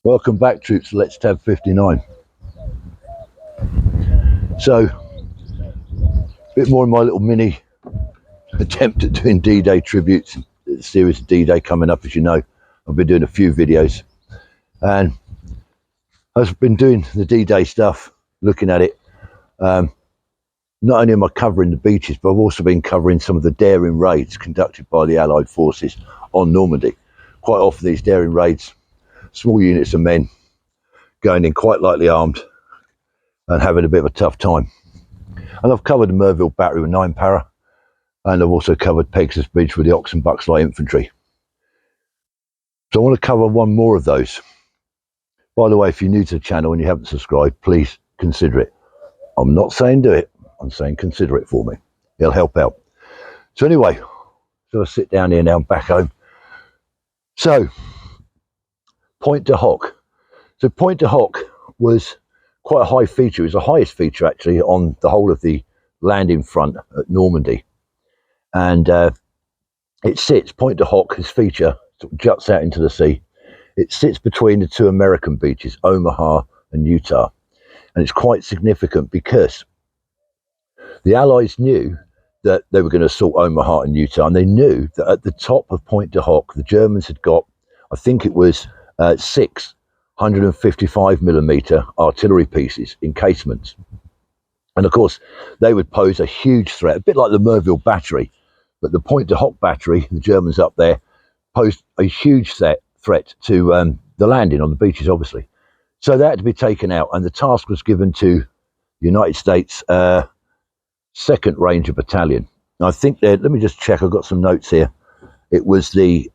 Welcome back, troops. Let's tab 59. So, a bit more of my little mini attempt at doing D-Day tributes. The series of D-Day coming up, as you know. I've been doing a few videos, and I've been doing the D-Day stuff, looking at it. Not only am I covering the beaches, but I've also been covering some of the daring raids conducted by the Allied forces on Normandy. Quite often, these daring raids, small units of men going in quite lightly armed and having a bit of a tough time. And I've covered the Merville Battery with 9 para, and I've also covered Pegasus Bridge with the Ox and Bucks Light Infantry. So I want to cover one more of those. By the way, if you're new to the channel and you haven't subscribed, please consider it. I'm not saying do it, I'm saying consider it for me. It'll help out. So anyway, so I sit down here now, I'm back home. So, Pointe Du Hoc. So Pointe Du Hoc was quite a high feature. It was the highest feature actually on the whole of the landing front at Normandy. And it sits, Pointe Du Hoc, his feature, sort of juts out into the sea. It sits between the two American beaches, Omaha and Utah. And it's quite significant because the Allies knew that they were going to assault Omaha and Utah, and they knew that at the top of Pointe Du Hoc, the Germans had got, I think it was 6 155mm artillery pieces, encasements. And of course, they would pose a huge threat, a bit like the Merville Battery, but the Pointe Du Hoc Battery, the Germans up there, posed a huge threat to the landing on the beaches, obviously. So they had to be taken out, and the task was given to United States 2nd Ranger Battalion. And I think that, let me just check, I've got some notes here. It was D,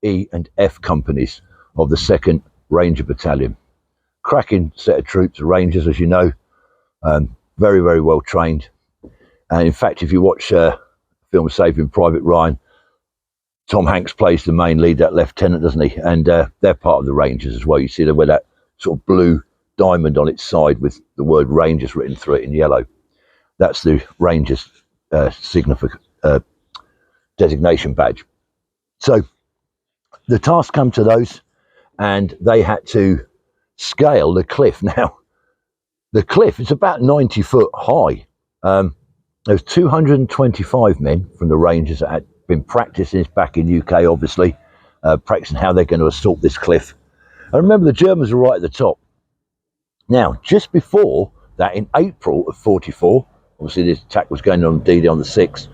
E, and F companies of the 2nd Ranger Battalion. Cracking set of troops, Rangers, as you know, very, very well trained. And in fact, if you watch the film Saving Private Ryan, Tom Hanks plays the main lead, that lieutenant, doesn't he? And they're part of the Rangers as well. You see them with that sort of blue diamond on its side with the word Rangers written through it in yellow. That's the Rangers designation badge. So the task come to those, and they had to scale the cliff. Now, the cliff is about 90 foot high. There's 225 men from the Rangers that had been practicing this back in UK, obviously, practicing how they're going to assault this cliff. And remember, the Germans were right at the top. Now, just before that, in April of 44, obviously this attack was going on D-Day on the 6th,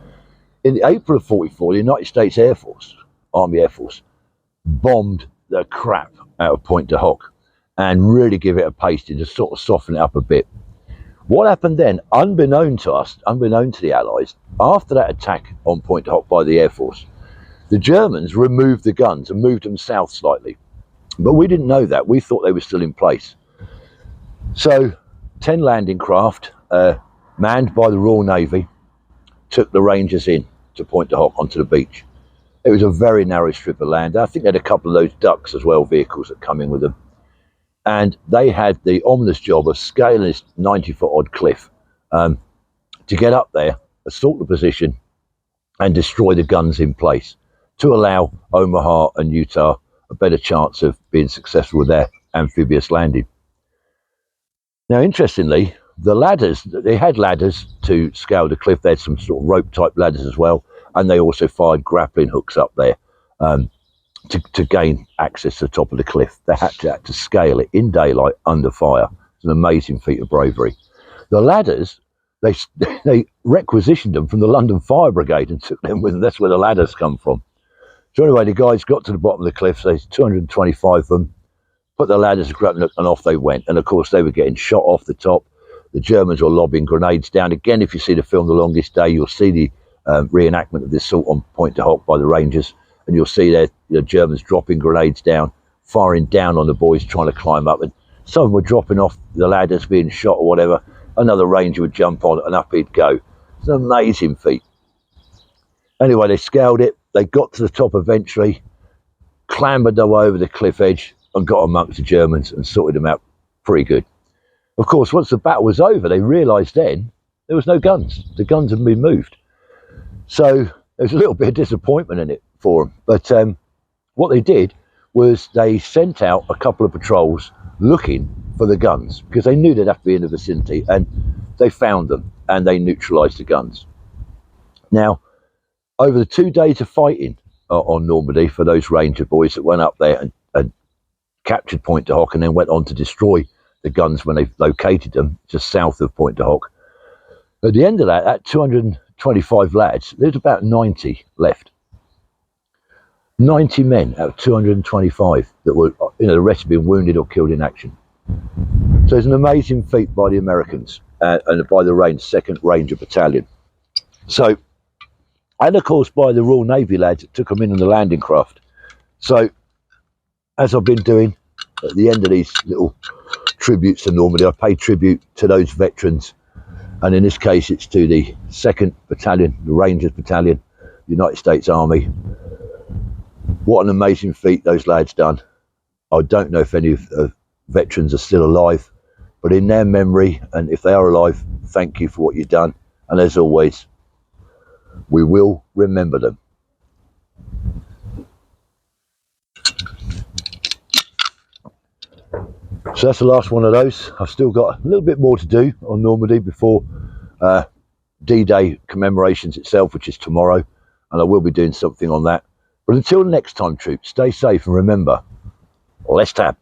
in April of 44, the United States Air Force, Army Air Force, bombed the crap out of Pointe Du Hoc and really give it a pasting to sort of soften it up a bit. What happened then, unbeknown to us, unbeknown to the Allies, after that attack on Pointe Du Hoc by the Air Force, the Germans removed the guns and moved them south slightly. But we didn't know that. We thought they were still in place. So 10 landing craft, manned by the Royal Navy, took the Rangers in to Pointe Du Hoc onto the beach. It was a very narrow strip of land. I think they had a couple of those ducks as well, vehicles that come in with them. And they had the ominous job of scaling this 90-foot odd cliff to get up there, assault the position, and destroy the guns in place to allow Omaha and Utah a better chance of being successful with their amphibious landing. Now, interestingly, the ladders, they had ladders to scale the cliff. They had some sort of rope-type ladders as well, and they also fired grappling hooks up there to gain access to the top of the cliff. They had to scale it in daylight under fire. It's an amazing feat of bravery. The ladders, they requisitioned them from the London Fire Brigade and took them with them. That's where the ladders come from. So anyway, the guys got to the bottom of the cliff. There's 225 of them, put the ladders, grappling hook, and off they went. And of course, they were getting shot off the top. The Germans were lobbing grenades down. Again, if you see the film The Longest Day, you'll see the reenactment of this assault on Pointe Du Hoc by the Rangers. And you'll see there the Germans dropping grenades down, firing down on the boys trying to climb up. And some of them were dropping off the ladders, being shot or whatever. Another Ranger would jump on and up he'd go. It's an amazing feat. Anyway, they scaled it. They got to the top eventually, clambered their way over the cliff edge and got amongst the Germans and sorted them out pretty good. Of course, once the battle was over, they realised then there was no guns. The guns had been moved. So there was a little bit of disappointment in it for them. But what they did was they sent out a couple of patrols looking for the guns because they knew they'd have to be in the vicinity, and they found them and they neutralised the guns. Now, over the 2 days of fighting on Normandy for those Ranger boys that went up there and captured Pointe Du Hoc and then went on to destroy the guns when they located them just south of Pointe Du Hoc, at the end of that, at 225 lads, there's about 90 left. 90 men out of 225 that were, the rest had been wounded or killed in action. So it's an amazing feat by the Americans and by the 2nd Ranger Battalion. So, and of course by the Royal Navy lads that took them in on the landing craft. So, as I've been doing at the end of these little tributes to Normandy, I pay tribute to those veterans, and in this case it's to the 2nd Battalion, the Rangers Battalion, United States Army. What an amazing feat those lads done. I don't know if any of veterans are still alive, but in their memory, and if they are alive, thank you for what you've done, and as always, we will remember them. So that's the last one of those. I've still got a little bit more to do on Normandy before D-Day commemorations itself, which is tomorrow, and I will be doing something on that. But until next time, troops, stay safe and remember, let's tap.